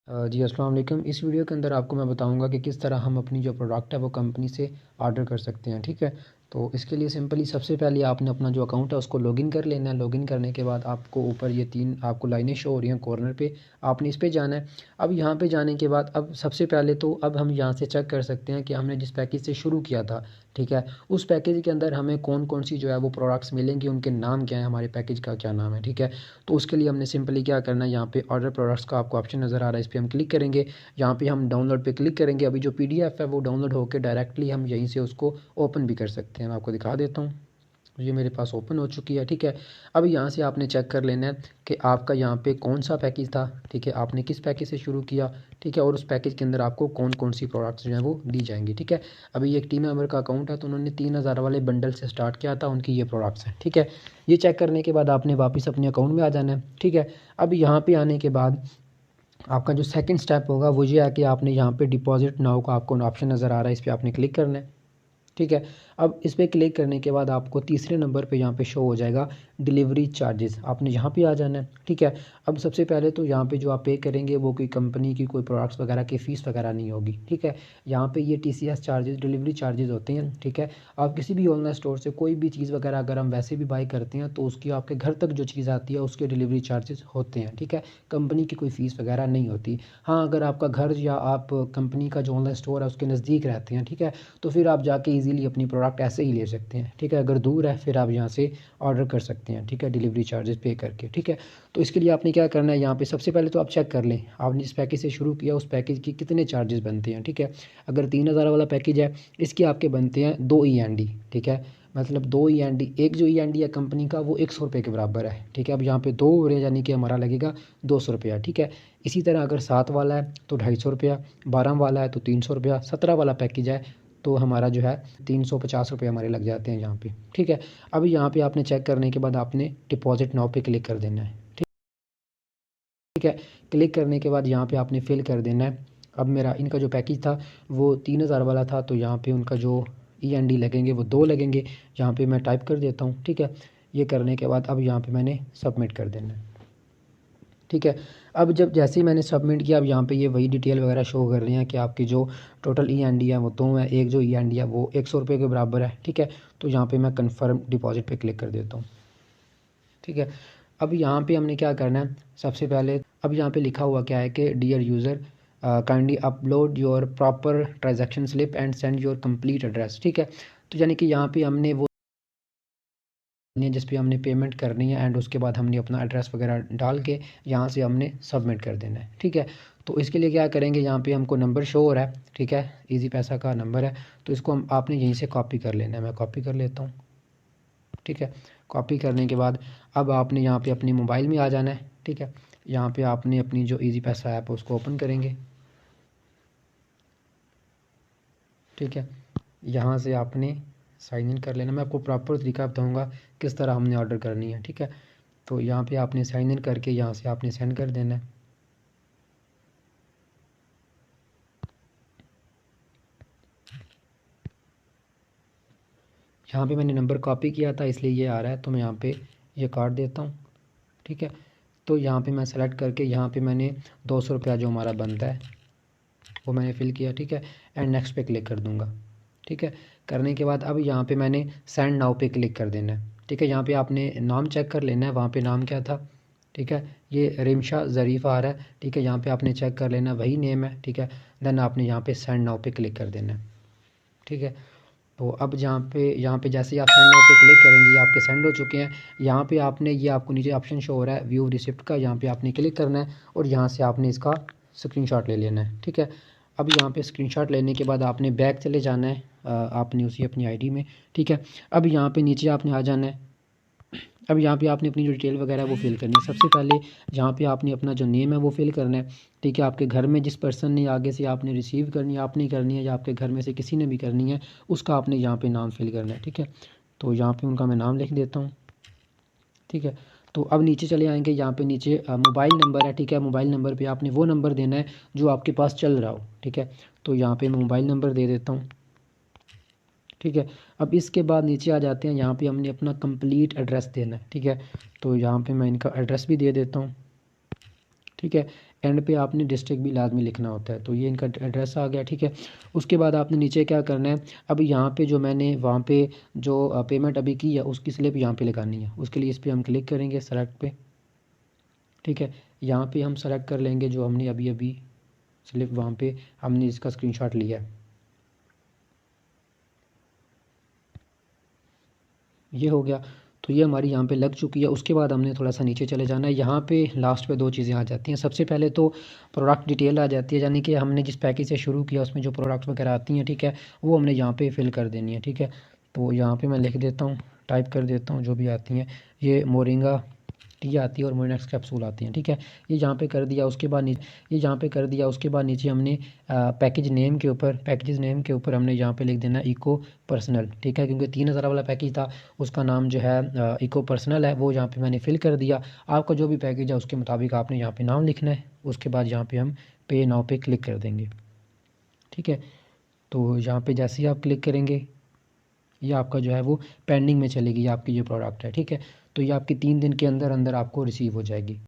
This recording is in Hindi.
जी अस्सलाम वालेकुम। इस वीडियो के अंदर आपको मैं बताऊंगा कि किस तरह हम अपनी जो प्रोडक्ट है वो कंपनी से ऑर्डर कर सकते हैं। ठीक है, तो इसके लिए सिंपली सबसे पहले आपने अपना जो अकाउंट है उसको लॉगिन कर लेना है। लॉगिन करने के बाद आपको ऊपर ये 3 आपको लाइनें शो हो रही हैं कॉर्नर पे, आपने इस पे जाना है। अब यहाँ पे जाने के बाद अब सबसे पहले तो अब हम यहाँ से चेक कर सकते हैं कि हमने जिस पैकेज से शुरू किया था, ठीक है, उस पैकेज के अंदर हमें कौन कौन सी जो है वो प्रोडक्ट्स मिलेंगी, उनके नाम क्या है, हमारे पैकेज का क्या नाम है। ठीक है, तो उसके लिए हमने सिंपली क्या करना है, यहाँ पे ऑर्डर प्रोडक्ट्स का आपको ऑप्शन नज़र आ रहा है, इस पर हम क्लिक करेंगे। यहाँ पे हम डाउनलोड पे क्लिक करेंगे। अभी जो पीडीएफ है वो डाउनलोड होकर डायरेक्टली हम यहीं से उसको ओपन भी कर सकते हैं। मैं आपको दिखा देता हूँ, ये मेरे पास ओपन हो चुकी है। ठीक है, अब यहाँ से आपने चेक कर लेना है कि आपका यहाँ पे कौन सा पैकेज था। ठीक है, आपने किस पैकेज से शुरू किया। ठीक है, और उस पैकेज के अंदर आपको कौन कौन सी प्रोडक्ट्स जो हैं वो दी जाएंगी। ठीक है, अभी एक टीम मेंबर का अकाउंट है तो उन्होंने 3,000 वाले बंडल से स्टार्ट किया था, उनकी ये प्रोडक्ट्स हैं। ठीक है, ये चेक करने के बाद आपने वापस अपने अकाउंट में आ जाना है। ठीक है, अब यहाँ पे आने के बाद आपका जो सेकंड स्टेप होगा वो ये है कि आपने यहाँ पे डिपॉजिट नाउ का आपको ऑप्शन नज़र आ रहा है, इस पर आपने क्लिक करना है। ठीक है, अब इस पर क्लिक करने के बाद आपको तीसरे नंबर पे यहाँ पे शो हो जाएगा डिलीवरी चार्जेस, आपने यहाँ पे आ जाना है। ठीक है, अब सबसे पहले तो यहाँ पे जो आप पे करेंगे वो कोई कंपनी की कोई प्रोडक्ट्स वगैरह की फ़ीस वगैरह नहीं होगी। ठीक है, यहाँ पे ये टीसीएस चार्जेस डिलीवरी चार्जेस होते हैं। ठीक है, आप किसी भी ऑनलाइन स्टोर से कोई भी चीज़ वगैरह अगर हम वैसे भी बाई करते हैं तो उसकी आपके घर तक जो चीज़ आती है उसके डिलीवरी चार्जेस होते हैं। ठीक है, कंपनी की कोई फ़ीस वगैरह नहीं होती। हाँ, अगर आपका घर या आप कंपनी का जो ऑनलाइन स्टोर है उसके नज़दीक रहते हैं, ठीक है, तो फिर आप जाके ईज़िली अपनी प्रोडक्ट ऐसे ही ले सकते हैं। ठीक है, अगर दूर है फिर आप यहाँ से ऑर्डर कर सकते हैं। ठीक है, डिलीवरी चार्जेस पे करके। ठीक है, तो इसके लिए आपने क्या करना है, यहाँ पे सबसे पहले तो आप चेक कर लें आपने जिस पैकेज से शुरू किया उस पैकेज की कितने चार्जेस बनते हैं। ठीक है, अगर 3,000 वाला पैकेज है इसके आपके बनते हैं 2 END। ठीक है, मतलब 2 END, एक जो END है कंपनी का वो 100 रुपये के बराबर है। ठीक है, अब यहाँ पे 2 हो रहे हैं यानी कि हमारा लगेगा 200 रुपया। ठीक है, इसी तरह अगर 7 वाला है तो 250 रुपया, 12 वाला है तो 300 रुपया, 17 वाला पैकेज है तो हमारा जो है 350 रुपये हमारे लग जाते हैं यहाँ पे। ठीक है, अभी यहाँ पे आपने चेक करने के बाद आपने डिपॉजिट नाउ पे क्लिक कर देना है। ठीक है, क्लिक करने के बाद यहाँ पे आपने फिल कर देना है। अब मेरा इनका जो पैकेज था वो 3,000 वाला था तो यहाँ पे उनका जो END लगेंगे वो 2 लगेंगे। यहाँ पे मैं टाइप कर देता हूँ। ठीक है, ये करने के बाद अब यहाँ पे मैंने सबमिट कर देना है। ठीक है, अब जब जैसे ही मैंने सबमिट किया अब यहाँ पे ये वही डिटेल वगैरह शो कर रही हैं कि आपकी जो टोटल END है वो 2 है, एक जो END है वो 100 रुपये के बराबर है। ठीक है, तो यहाँ पे मैं कन्फर्म डिपॉजिट पे क्लिक कर देता हूँ। ठीक है, अब यहाँ पे हमने क्या करना है, सबसे पहले अब यहाँ पे लिखा हुआ क्या है कि dear user kindly upload your proper transaction slip and send your complete address. ठीक है, तो यानी कि यहाँ पे हमने वो जिस पे हमने पेमेंट करनी है एंड उसके बाद हमने अपना एड्रेस वगैरह डाल के यहाँ से हमने सबमिट कर देना है। ठीक है, तो इसके लिए क्या करेंगे, यहाँ पे हमको नंबर शो हो रहा है। ठीक है, इजी पैसा का नंबर है तो इसको हम आपने यहीं से कॉपी कर लेना है। मैं कॉपी कर लेता हूँ। ठीक है, कॉपी करने के बाद अब आपने यहाँ पे अपने मोबाइल में आ जाना है। ठीक है, यहाँ पे आपने अपनी जो इजी पैसा ऐप है उसको ओपन करेंगे। ठीक है, यहाँ से आपने साइन इन कर लेना। मैं आपको प्रॉपर तरीका बताऊँगा किस तरह हमने ऑर्डर करनी है। ठीक है, तो यहाँ पे आपने साइन इन करके यहाँ से आपने सेंड कर देना है। यहाँ पे मैंने नंबर कॉपी किया था इसलिए ये आ रहा है तो मैं यहाँ पे ये काट देता हूँ। ठीक है, तो यहाँ पे मैं सेलेक्ट करके यहाँ पे मैंने 200 रुपया जो हमारा बनता है वो मैंने फ़िल किया। ठीक है, एंड नेक्स्ट पे क्लिक कर दूँगा। ठीक है, करने के बाद अब यहाँ पे मैंने सेंड नाउ पे क्लिक कर देना है। ठीक है, यहाँ पे आपने नाम चेक कर लेना है, वहाँ पे नाम क्या था। ठीक है, ये रिमशा ज़रीफ़ आ रहा है। ठीक है, यहाँ पे आपने चेक कर लेना वही नेम है। ठीक है, देन आपने यहाँ पे सेंड नाउ पे क्लिक कर देना है। ठीक है, तो अब यहाँ पे जैसे ही आप सेंड नाउ पे क्लिक करेंगे ये आपके सेंड हो चुके हैं। यहाँ पे आपने ये आपको नीचे ऑप्शन शो हो रहा है व्यू रिसिप्ट का, यहाँ पे आपने क्लिक करना है और यहाँ से आपने इसका स्क्रीनशॉट ले लेना है। ठीक है, अब यहाँ पे स्क्रीनशॉट लेने के बाद आपने बैक चले जाना है आपने उसी अपनी आईडी में। ठीक है, अब यहाँ पे नीचे आपने आ जाना है। अब यहाँ पे आपने अपनी जो डिटेल वगैरह वो फिल करनी है। सबसे पहले यहाँ पे आपने अपना जो नेम है वो फिल करना है। ठीक है, आपके घर में जिस पर्सन ने आगे से आपने रिसीव करनी है, आपने करनी है या आपके घर में से किसी ने भी करनी है उसका आपने यहाँ पे नाम फिल करना है। ठीक है, तो यहाँ पे उनका मैं नाम लिख देता हूँ। ठीक है, तो अब नीचे चले आएंगे, यहाँ पे नीचे मोबाइल नंबर है। ठीक है, मोबाइल नंबर पे आपने वो नंबर देना है जो आपके पास चल रहा हो। ठीक है, तो यहाँ पे मैं मोबाइल नंबर दे देता हूँ। ठीक है, अब इसके बाद नीचे आ जाते हैं, यहाँ पे हमने अपना कंप्लीट एड्रेस देना है। ठीक है, तो यहाँ पे मैं इनका एड्रेस भी दे देता हूँ। ठीक है, एंड पे आपने डिस्ट्रिक्ट भी लाजमी लिखना होता है। तो ये इनका एड्रेस आ गया, ठीक है। उसके बाद आपने नीचे क्या करना है, अब यहाँ पे जो मैंने वहाँ पे जो पेमेंट अभी की है उसकी स्लिप यहाँ पे लगानी है। उसके लिए इस पर हम क्लिक करेंगे सेलेक्ट पे, ठीक है। यहाँ पे हम सेलेक्ट कर लेंगे जो हमने अभी अभी स्लिप वहाँ पे हमने इसका स्क्रीनशॉट लिया है, ये हो गया। तो ये हमारी यहाँ पे लग चुकी है। उसके बाद हमने थोड़ा सा नीचे चले जाना है। यहाँ पे लास्ट पे दो चीज़ें आ जाती हैं। सबसे पहले तो प्रोडक्ट डिटेल आ जाती है, यानी कि हमने जिस पैकेज से शुरू किया उसमें जो प्रोडक्ट वगैरह आती हैं, ठीक है, वो हमने यहाँ पे फिल कर देनी है, ठीक है। तो यहाँ पे मैं लिख देता हूँ, टाइप कर देता हूँ जो भी आती हैं। ये मोरिंगा टी आती है और मोरिनेक्स कैप्सूल आती हैं, ठीक है। ये यहाँ पे कर दिया। उसके बाद नीचे ये यहाँ पे कर दिया। उसके बाद नीचे हमने पैकेज नेम के ऊपर हमने यहाँ पे लिख देना इको पर्सनल, ठीक है, क्योंकि 3000 वाला पैकेज था उसका नाम जो है इको पर्सनल है, वो यहाँ पे मैंने फिल कर दिया। आपका जो भी पैकेज है उसके मुताबिक आपने यहाँ पे नाम लिखना है। उसके बाद यहाँ पे हम पे नाउ पे क्लिक कर देंगे, ठीक है। तो यहाँ पे जैसे ही आप क्लिक करेंगे ये आपका जो है वो पेंडिंग में चलेगी, ये आपकी जो प्रोडक्ट है, ठीक है। तो ये आपकी 3 दिन के अंदर अंदर आपको रिसीव हो जाएगी।